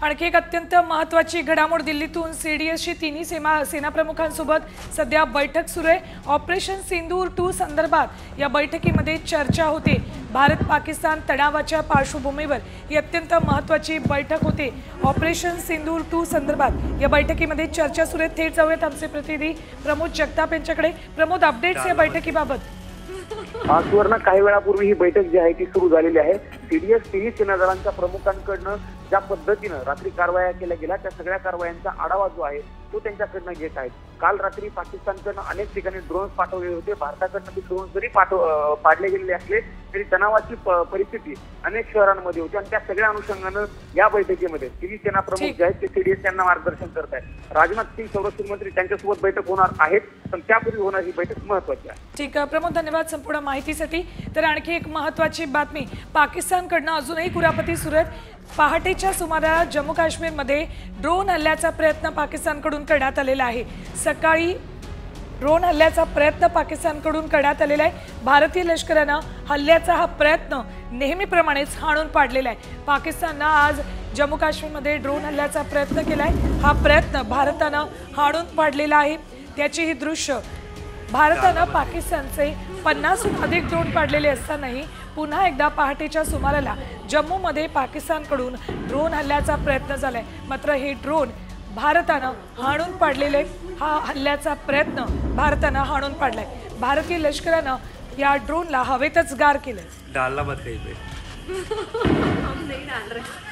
आणखी एक अत्यंत महत्त्वाची घडामोड दिल्लीतून सीडीएसची तिन्ही सेनाप्रमुखांसोबत सध्या बैठक सुरू आहे। ऑपरेशन सिंदूर 2 संदर्भात या बैठकीमध्ये चर्चा होते। भारत पाकिस्तान तणावाच्या पार्श्वभूमीवर ही अत्यंत महत्त्वाची बैठक होते। ऑपरेशन सिंदूर 2 संदर्भात या बैठकीमध्ये चर्चा सुरू आहे। थेट जाऊयात आमचे प्रतिनिधी प्रमोद जगताप यांच्याकडे। प्रमोद, अपडेट्स या बैठकीबाबत। सुवर्ण, काही वेळापूर्वी ही बैठक जी आहे ती सुरू झालेली आहे। सीडीएस तिन्ही सेना दलांच्या प्रमुखांकडनं ज्या पद्धतीनं रात्री कारवाया केल्या गेल्या त्या सगळ्या कारवायांचा आढावा जो आहे तो त्यांच्याकडनं घेत आहेत। काल रात्री पाकिस्तानकडनं अनेक ठिकाणी ड्रोन्स पाठवले होते। भारताकडनं ते ड्रोन्स जरी पाडले गेलेले असले तरी तणावाची परिस्थिती अनेक शहरांमध्ये होती आणि त्या सगळ्या अनुषंगानं या बैठकीमध्ये तिन्ही सेना प्रमुख जे आहेत ते सीडीएस यांना मार्गदर्शन करत आहेत। राजनाथ सिंग संरक्षण मंत्री त्यांच्यासोबत बैठक होणार आहेत, पण त्यापूर्वी होणारी बैठक महत्त्वाची आहे। ठीक आहे प्रमोद, धन्यवाद संपूर्ण माहितीसाठी। तर आणखी एक महत्त्वाची बातमी, पाकिस्तानकडनं अजूनही कुरापती सुरू आहेत। पहाटेच्या सुमाराला जम्मू काश्मीरमध्ये ड्रोन हल्ल्याचा प्रयत्न पाकिस्तानकडून करण्यात आलेला आहे। सकाळी ड्रोन हल्ल्याचा प्रयत्न पाकिस्तानकडून करण्यात आलेला आहे। भारतीय लष्करानं हल्ल्याचा हा प्रयत्न नेहमीप्रमाणेच हाणून पाडलेला आहे। पाकिस्ताननं आज जम्मू काश्मीरमध्ये ड्रोन हल्ल्याचा प्रयत्न केलाय। हा प्रयत्न भारतानं हाणून पाडलेला आहे। त्याची ही दृश्य भारतानं पाकिस्तानचे 50हून अधिक ड्रोन पाडलेले असतानाही पुन्हा एकदा पहाटेच्या सुमाराला जम्मूमध्ये पाकिस्तानकडून ड्रोन हल्ल्याचा प्रयत्न झालाय। मात्र हे ड्रोन भारतानं हाणून पाडलेले। हा हल्ल्याचा प्रयत्न भारतानं हाणून पाडलाय। भारतीय लष्करानं या ड्रोनला हवेतच गार केलं। डालना मत कहीं पे हम नहीं डाल रहे।